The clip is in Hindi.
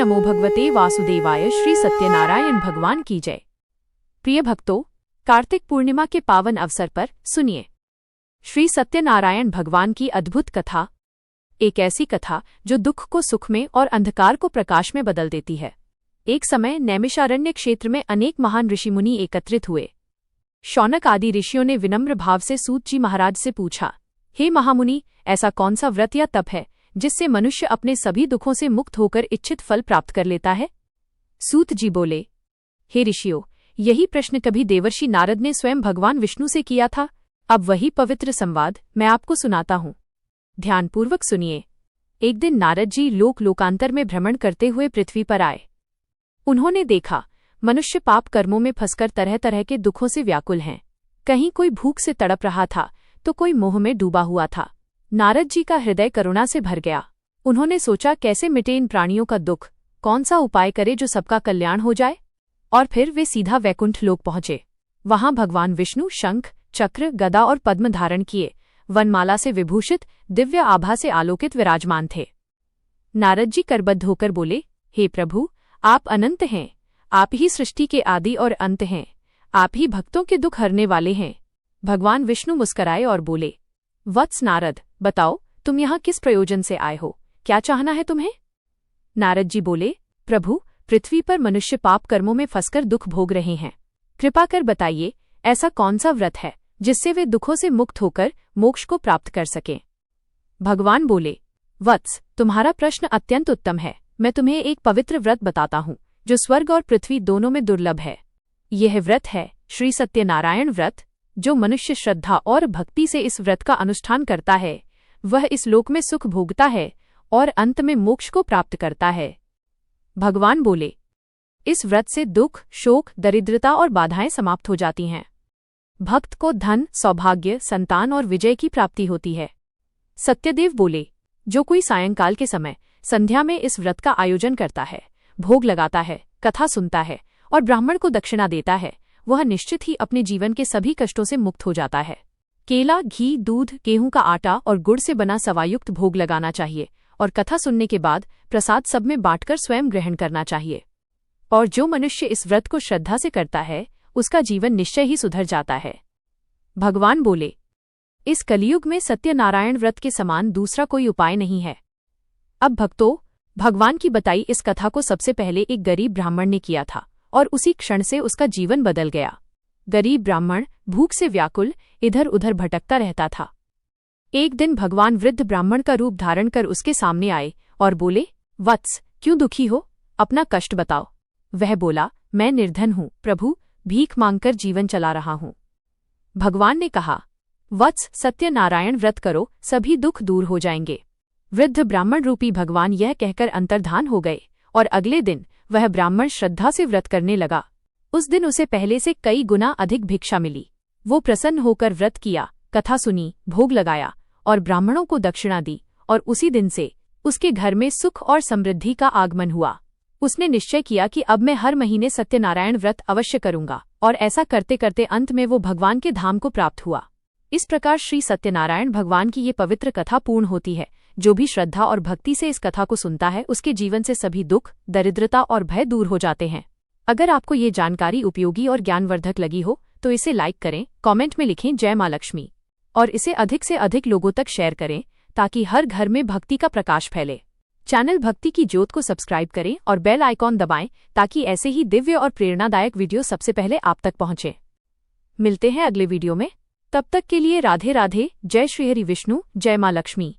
नमो भगवते वासुदेवाय। श्री सत्यनारायण भगवान की जय। प्रिय भक्तों, कार्तिक पूर्णिमा के पावन अवसर पर सुनिए श्री सत्यनारायण भगवान की अद्भुत कथा। एक ऐसी कथा जो दुख को सुख में और अंधकार को प्रकाश में बदल देती है। एक समय नैमिषारण्य क्षेत्र में अनेक महान ऋषि मुनि एकत्रित हुए। शौनक आदि ऋषियों ने विनम्र भाव से सूत जी महाराज से पूछा, हे महामुनि, ऐसा कौन सा व्रत या तप है जिससे मनुष्य अपने सभी दुखों से मुक्त होकर इच्छित फल प्राप्त कर लेता है? सूत जी बोले, हे ऋषियों, यही प्रश्न कभी देवर्षि नारद ने स्वयं भगवान विष्णु से किया था। अब वही पवित्र संवाद मैं आपको सुनाता हूँ। ध्यानपूर्वक सुनिए। एक दिन नारद जी लोकांतर में भ्रमण करते हुए पृथ्वी पर आए। उन्होंने देखा मनुष्य पाप कर्मों में फंसकर तरह तरह के दुखों से व्याकुल हैं। कहीं कोई भूख से तड़प रहा था तो कोई मोह में डूबा हुआ था। नारद जी का हृदय करुणा से भर गया। उन्होंने सोचा, कैसे मिटे इन प्राणियों का दुख, कौन सा उपाय करे जो सबका कल्याण हो जाए। और फिर वे सीधा वैकुंठ लोक पहुंचे। वहां भगवान विष्णु शंख, चक्र, गदा और पद्म धारण किए वनमाला से विभूषित दिव्य आभा से आलोकित विराजमान थे। नारद जी करबद्ध होकर बोले, हे प्रभु, आप अनंत हैं। आप ही सृष्टि के आदि और अंत हैं। आप ही भक्तों के दुख हरने वाले हैं। भगवान विष्णु मुस्कराए और बोले, वत्स नारद, बताओ तुम यहाँ किस प्रयोजन से आए हो? क्या चाहना है तुम्हें? नारद जी बोले, प्रभु, पृथ्वी पर मनुष्य पाप कर्मों में फंसकर दुख भोग रहे हैं। कृपा कर बताइए, ऐसा कौन सा व्रत है जिससे वे दुखों से मुक्त होकर मोक्ष को प्राप्त कर सकें? भगवान बोले, वत्स, तुम्हारा प्रश्न अत्यंत उत्तम है। मैं तुम्हें एक पवित्र व्रत बताता हूँ जो स्वर्ग और पृथ्वी दोनों में दुर्लभ है। यह व्रत है श्री सत्यनारायण व्रत। जो मनुष्य श्रद्धा और भक्ति से इस व्रत का अनुष्ठान करता है वह इस लोक में सुख भोगता है और अंत में मोक्ष को प्राप्त करता है। भगवान बोले, इस व्रत से दुख, शोक, दरिद्रता और बाधाएं समाप्त हो जाती हैं। भक्त को धन, सौभाग्य, संतान और विजय की प्राप्ति होती है। सत्यदेव बोले, जो कोई सायंकाल के समय संध्या में इस व्रत का आयोजन करता है, भोग लगाता है, कथा सुनता है और ब्राह्मण को दक्षिणा देता है, वह निश्चित ही अपने जीवन के सभी कष्टों से मुक्त हो जाता है। केला, घी, दूध, गेहूं का आटा और गुड़ से बना सवायुक्त भोग लगाना चाहिए और कथा सुनने के बाद प्रसाद सब में बांटकर स्वयं ग्रहण करना चाहिए। और जो मनुष्य इस व्रत को श्रद्धा से करता है उसका जीवन निश्चय ही सुधर जाता है। भगवान बोले, इस कलियुग में सत्यनारायण व्रत के समान दूसरा कोई उपाय नहीं है। अब भक्तों, भगवान की बताई इस कथा को सबसे पहले एक गरीब ब्राह्मण ने किया था और उसी क्षण से उसका जीवन बदल गया। गरीब ब्राह्मण भूख से व्याकुल इधर उधर भटकता रहता था। एक दिन भगवान वृद्ध ब्राह्मण का रूप धारण कर उसके सामने आए और बोले, वत्स, क्यों दुखी हो? अपना कष्ट बताओ। वह बोला, मैं निर्धन हूँ प्रभु, भीख मांगकर जीवन चला रहा हूँ। भगवान ने कहा, वत्स, सत्यनारायण व्रत करो, सभी दुख दूर हो जाएंगे। वृद्ध ब्राह्मण रूपी भगवान यह कहकर अंतर्धान हो गए और अगले दिन वह ब्राह्मण श्रद्धा से व्रत करने लगा। उस दिन उसे पहले से कई गुना अधिक भिक्षा मिली। वो प्रसन्न होकर व्रत किया, कथा सुनी, भोग लगाया और ब्राह्मणों को दक्षिणा दी और उसी दिन से उसके घर में सुख और समृद्धि का आगमन हुआ। उसने निश्चय किया कि अब मैं हर महीने सत्यनारायण व्रत अवश्य करूंगा और ऐसा करते करते अंत में वो भगवान के धाम को प्राप्त हुआ। इस प्रकार श्री सत्यनारायण भगवान की ये पवित्र कथा पूर्ण होती है। जो भी श्रद्धा और भक्ति से इस कथा को सुनता है उसके जीवन से सभी दुख, दरिद्रता और भय दूर हो जाते हैं। अगर आपको ये जानकारी उपयोगी और ज्ञानवर्धक लगी हो तो इसे लाइक करें, कमेंट में लिखें जय मां लक्ष्मी और इसे अधिक से अधिक लोगों तक शेयर करें ताकि हर घर में भक्ति का प्रकाश फैले। चैनल भक्ति की ज्योत को सब्सक्राइब करें और बेल आइकॉन दबाएं ताकि ऐसे ही दिव्य और प्रेरणादायक वीडियो सबसे पहले आप तक पहुंचे। मिलते हैं अगले वीडियो में। तब तक के लिए राधे राधे। जय श्री हरि विष्णु, जय मां लक्ष्मी।